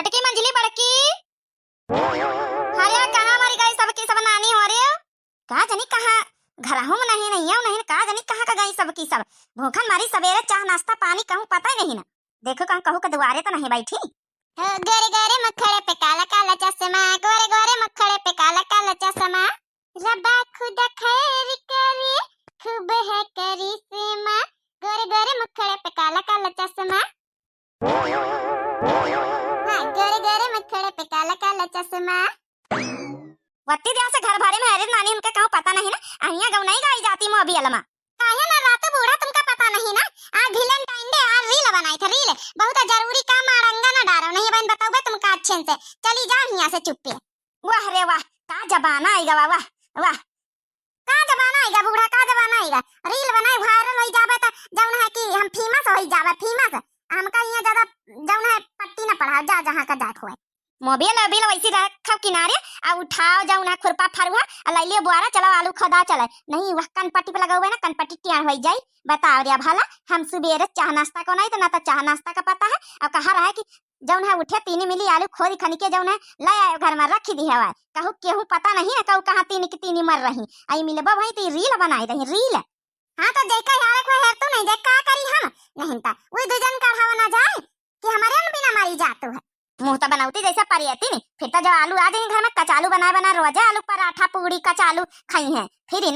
छटकी मंजली बड़की। अरे कहाँ हमारी गई सबकी सब नानी हो रही हो? कहा जानी कहाँ घर हूँ नहीं कहा जानी कहाँ का गई सबकी सब। भूखन मारी सवेरे चाह नाश्ता पानी कहूँ पता ही नहीं ना। देखो कहाँ कहूँ का दुआरे तो नहीं बैठी। गोरे गोरे मखड़े पे काला काला चश्मा, गोरे गोरे मखड़े पे काला काला चश्मा, रब्बा खुदा खैर करे खूब है करिश्मा, गोरे गोरे मखड़े पे काला काला चश्मा, हाँ गोरे गोरे मखड़े पे काला काला चश्मा। वत्ती दिया से घर भरे में हरे नानी उनके कहूँ पता नहीं ना। अहिया गौ नहीं गाई जाती मो अभी अलमा। काहे ना रात बूढ़ा तुमका पता नहीं ना। आज वैलेंटाइन डे आज रील बनाई थी रील बहुत जरूरी काम आरंगा ना डारो नहीं बहन बताओ बे तुमका अच्छे से चली जा यहाँ से चुप्पे। वाह रे वाह का जमाना आएगा वाह वाह का जमाना आएगा बूढ़ा का जमाना आएगा। रील बनाए वायरल हो जावे तो जौन है कि हम फेमस हो जावे फेमस। हमका यहाँ ज्यादा जौन है पट्टी ना पढ़ा जा जहाँ का जात होए। मोबिल अबिल वैसी रखो किनारे आ उठाओ जाऊ ना खुरपा फरुआ आ लइलियो बुआरा चलो आलू खदा चले नहीं वह कनपट्टी पे लगा हुआ है ना कनपट्टी टियार हो जाई। बताओ रे भला हम सुबेरे चाह नाश्ता को नहीं तो ना तो चाह नाश्ता का पता है और कहा रहा है कि जौन है उठे तीन मिली आलू खोदी खनी के जौन है ले आयो घर में रखी दी है कहूँ केहू पता नहीं है कहूँ कहाँ तीन की तीन मर रही आई मिलबा भाई तो रील बनाई रही रील। हाँ तो देखा यार को है तू नहीं देख का करी हम नहीं ता वही दुजन का हवा ना जाए कि हमारे में बिना मारी जातू है। मुंह तो बनाती जैसा परियती नहीं फिर तो जब आलू आ जाए घर में कचालू बना बना रोजा आलू पराठा पूड़ी कचालू खाई है फिर ही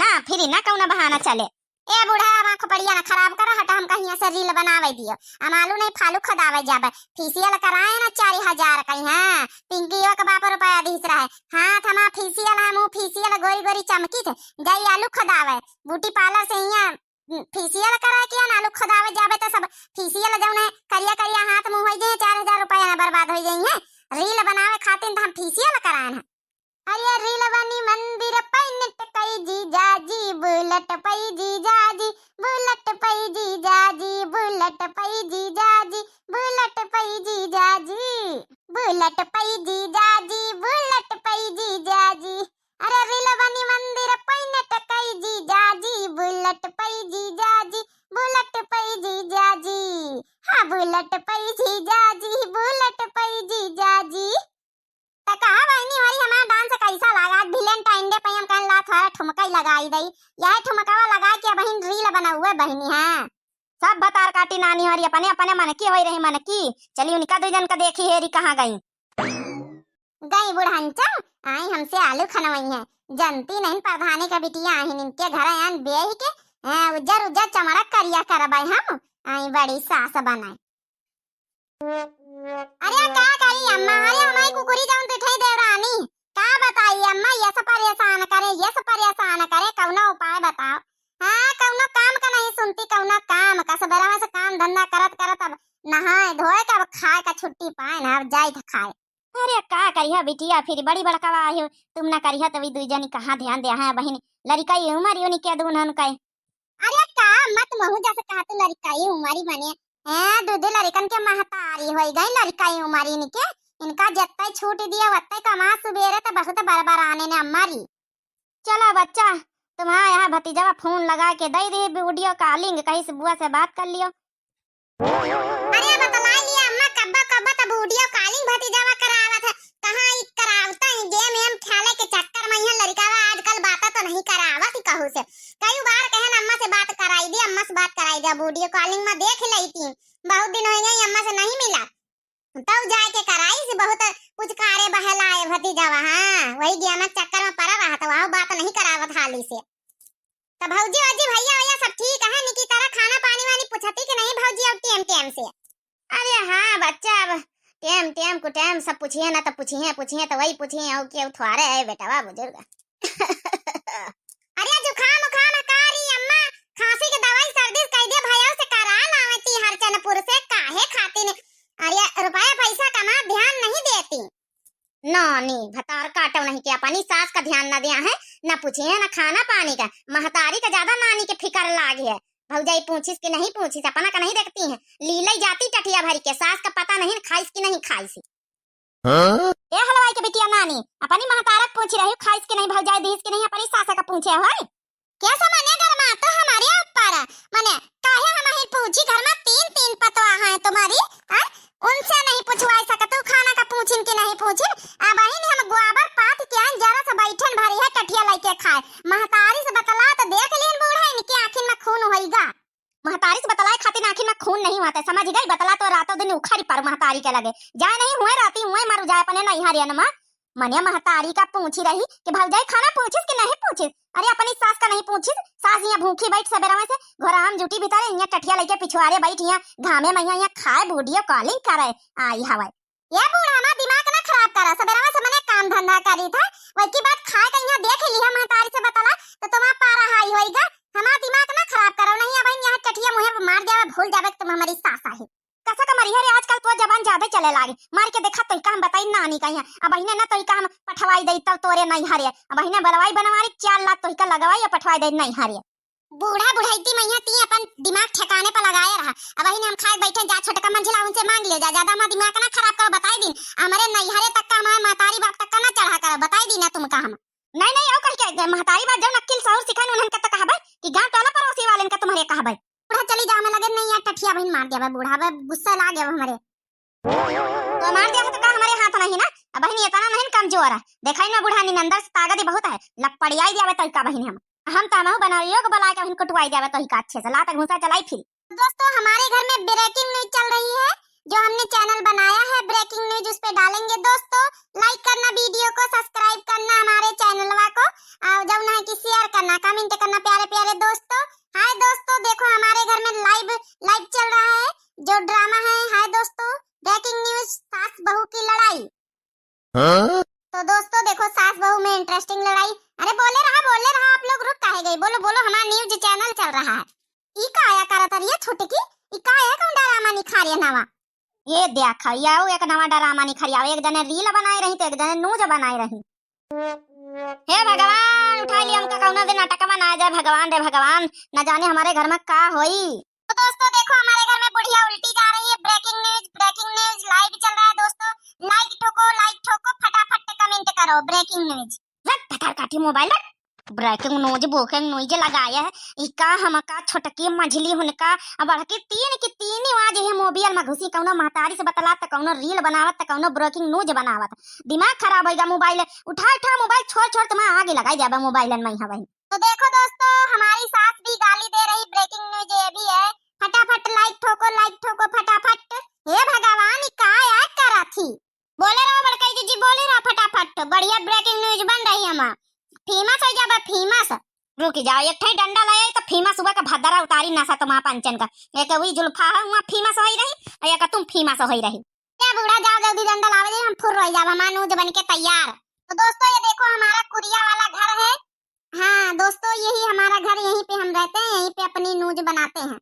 ना कहूँ ना बहाना चले। ए बूढ़ा आँख पड़िया ना खराब करा हटा हम कहीं से रील बनावे दियो हम आलू नहीं फालू खदावे जाबे फेशियल कराए ना 4000 कहीं हाँ पिंकियो का बाप रुपया दिस रहा है हाँ थमा फेशियल है मुँह फेशियल गोरी गोरी चमकी थे जाई आलू खदावे ब्यूटी पार्लर से यहाँ फेशियल कराए किया ना आलू खदावे जाबे तो सब फेशियल जौन है करिया करिया हाथ मुँह हो जाए 4000 रुपया ना बर्बाद हो जाए रील बनावे खातिर तो हम फेशियल कराए हैं। अरे रील बनी मंदिर पैनट कई जी जाजी बुलेट पई जी जाजी बुलेट पई जी जाजी बुलेट पई जी जाजी बुलेट पई जी जाजी बुलेट पई जी जाजी बुलेट पई जी जाजी। अरे रील बनी मंदिर पैनट कई जी जाजी बुलेट पई जी जाजी बुलेट पई जी जाजी हाँ बुलेट पई जी जाजी बुलेट पई जी जाजी। कहा बहनी हमारी हमारा डांस कैसा लगा आज वैलेंटाइन डे पे हम कहन ला थोड़ा ठुमका ही लगाई दई यह ठुमकावा लगा के बहन रील बना हुआ बहनी है सब बतार काटी नानी हमारी अपने अपने मन की हो रही मन की चली उनका दुजन का देखी हेरी कहाँ गई गई बुढ़ांचा आई हमसे आलू खनवाई है जनती नहीं प्रधानी का बिटिया आई इनके घर आन बेह के उज्जर उज्जर चमड़क करिया करबाई हम आई बड़ी सास बनाई। अरे का करी अम्मा अरे हमारी कुकुरी जाऊं दिखाई देवरानी का बताई अम्मा ये सब परेशान करे कौनो उपाय बताओ। हाँ कौनो काम का नहीं सुनती कौनो काम का सबेरा में से काम धंधा करत करत अब नहाए धोए का खाए का छुट्टी पाए ना अब जाई खाए। अरे का करिया बिटिया फिर बड़ी बड़का आई हो तुम ना करिया तभी दुई जनी कहाँ ध्यान दे है बहन लड़का ये उम्र योनी के दून का। अरे का मत महू जैसे कहा तू लड़का ये उम्र बने दूध लड़कन के महतारी हो गई लड़का ही उम्र इनके इनका जत्ता छूट दिया वत्ता कमा सुबेरे तो बहुत बराबर आने ने अम्मारी। चला बच्चा तुम्हारा यहाँ भतीजा फोन लगा के दे दे वीडियो कॉलिंग कहीं से बुआ से बात कर लियो। अरे बतला लिया अम्मा कब्बा तो वीडियो कॉलिंग भतीजा करावत है कहाँ ई करावता है गेम एम खेले के चक्कर में यहाँ लड़कावा आजकल बात तो नहीं करावत कहू से कई बार कहन अम्मा से बात कराई दी अम्मा से बात कराई दी वीडियो कॉलिंग में देख लई थी बहुत दिन हो गए अम्मा से नहीं मिला तब जाके कराई से बहुत कुछ कारे बहलाए भतीजावा हाँ वही गेम के चक्कर में पड़ा रहा तो वह बात नहीं करावत हाली से। तो भौजी वजी भैया भैया सब ठीक है निकी तरह खाना पानी वानी पूछती कि नहीं भौजी अब टेम से। अरे हाँ बच्चा अब टेम को टेम सब पूछिए ना तो पूछिए तो वही पूछिए और के थोड़े है बेटा बुजुर्ग। अरे जुकाम उखाम कारी अम्मा खांसी की दवाई सर्दी कह दे भैया से करा लावती हरचनपुर से काहे खाती ने अरे रुपया पैसा कमा ध्यान नहीं देती नानी भतार काटो नहीं कि अपनी सास का ध्यान न दिया है न पूछिए न खाना पानी का महतारी का ज्यादा नानी के फिकर लागी है भौजाई पूछिस कि नहीं पूछिस अपना का नहीं देखती है लीलाई जाती टटिया भरी के सास का पता नहीं खाइस कि नहीं खाइस। ए हलवाई के बिटिया नानी अपनी महतारक पूछ रही खाइस कि नहीं भौजाई दीस कि नहीं अपनी सास का पूछे है कैसे मने घर में तो हमारे ऊपर मने काहे हम ही पूछी घर में तीन पतवा हैं तुम्हारी उनसे नहीं पूछवाई सकत तू खाना का पूछ तो रातों दिन उखाड़ी पर महतारी के लगे जाए नहीं हुए राती हुए मर जाए अपने नहीं हरियन में मने महतारी का पूछी रही कि भौजाई खाना पूछिस कि नहीं पूछिस। अरे अपनी सास का नहीं पूछिस। सास यहाँ भूखी बैठ सबेरा में से घोराम जूटी भीतर यहाँ टठिया लेके पिछवाड़े बैठ यहाँ घामे में यहाँ खाए वीडियो कॉलिंग करे आई हवा। ये बूढ़ा ना दिमाग ना खराब करा सबेरा में से मने काम धंधा करी था वही की बात खाए के यहाँ देख लिया महतारी से बताला तो तुम पारा हाई होएगा हमारा दिमाग ना खराब करो नहीं अब यहाँ टठिया मुहे मार जावे भूल जावे तुम हमारी सास आहे कसा का मरिया रे आजकल तो जबान ज्यादा चले लागे मार के देखा तो हम बताई नानी का यहाँ अब अहिने ना तो हम पठवाई दई तब तोरे नहीं हरे अब अहिने बलवाई बनवारी 4 लाख तो लगवाई या पठवाई दई नहीं हरे। बूढ़ा बुढ़ाईती मैया ती अपन दिमाग ठिकाने पर लगाए रहा अब अहिने हम खाए बैठे जा छोटका मंझिला उनसे मांग ले जा ज्यादा हमारा दिमाग ना खराब करो बताई दिन हमारे नहीं हरे तक का हमारे महतारी बाप तक का ना चढ़ा करो बताई दी ना तुम का हम नहीं ओ कह के महतारी बात जब नक्किल सहूर सिखाई उन्हन के तो कहबे कि गांव टोला पड़ोसी वालन का तुम्हारे कहबे बूढ़ा चली जा हमें लगे नहीं यार टठिया बहन मार दिया बूढ़ा गुस्सा ला गया हमारे तो मार दिया तो का हमारे हाथ नहीं ना अब बहन ये तना नहीं कमजोर है देखाई ना बूढ़ा निनंदर से ताकत बहुत है लपड़ियाई दियावे तो का बहन हम तमहु बनाइयो को बुला के बहन कटवाई दियावे तो का अच्छे से ला तक घुसा चलाई फिर। दोस्तों हमारे घर में ब्रेकिंग न्यूज चल रही है जो हमने चैनल बनाया है ब्रेकिंग न्यूज उस पे डालेंगे दोस्तों लाइक करना वीडियो को सब्सक्राइब करना हमारे चैनलवा को और जब ना कि शेयर करना कमेंट करना प्यारे प्यारे दोस्तों। हाय दोस्तों देखो हमारे घर में लाइव चल रहा है जो ड्रामा है। हाय दोस्तों ब्रेकिंग न्यूज सास बहू की लड़ाई। तो दोस्तों देखो सास बहू में इंटरेस्टिंग लड़ाई। अरे बोले रहा आप लोग रुक काहे गई बोलो हमारा न्यूज चैनल चल रहा है। ई का आया करत रही छोटे की ई का आया कौन ड्रामा निखारिया नवा ये देखा याओ एक नवा ड्रामा निखारिया एक जने रील बनाई रही तो एक जने न्यूज बनाई रही। हे भगवान उठा लिया हमका कौना दिन नाटक बनाया जाए भगवान रे भगवान न जाने हमारे घर में का होई। तो दोस्तों देखो हमारे घर में बुढ़िया उल्टी जा रही है। ब्रेकिंग न्यूज लाइव चल रहा है दोस्तों लाइक ठोको फटाफट कमेंट करो ब्रेकिंग न्यूज पता काटी मोबाइल ब्रेकिंग न्यूज बोके न्यूज लगाया है इका हमका छोटकी मझली हुनका अब बड़की तीन आज है मोबाइल में घुसी कौनो महतारी से बतला त कौनो रील बनावत त कौनो ब्रेकिंग न्यूज बनावत दिमाग खराब होएगा। मोबाइल उठा मोबाइल छोड़ तुम आगे लगाई जाबे मोबाइल में हवई। तो देखो दोस्तों हमारी सास भी गाली दे रही ब्रेकिंग न्यूज ये भी है फटाफट लाइक ठोको फटाफट। हे भगवान का याद करा थी बोले रहो बड़काई जी बोले रहो फटाफट बढ़िया ब्रेकिंग न्यूज बन रही है फेमस हो जाबे फेमस। रुक जाओ एक ठे डंडा लाए तो फेमस सुबह का भद्रा उतारी नशा तो पंचन का एक वही जुल्फा है वहां फेमस होई रही एक तुम फेमस होई रही। क्या बूढ़ा जाओ जल्दी डंडा लावे दे हम फुर रह जाब हमारा न्यूज बन के तैयार। तो दोस्तों ये देखो हमारा कुरिया वाला घर है। हाँ दोस्तों यही हमारा घर यहीं पे हम रहते हैं यहीं पे अपनी न्यूज बनाते हैं।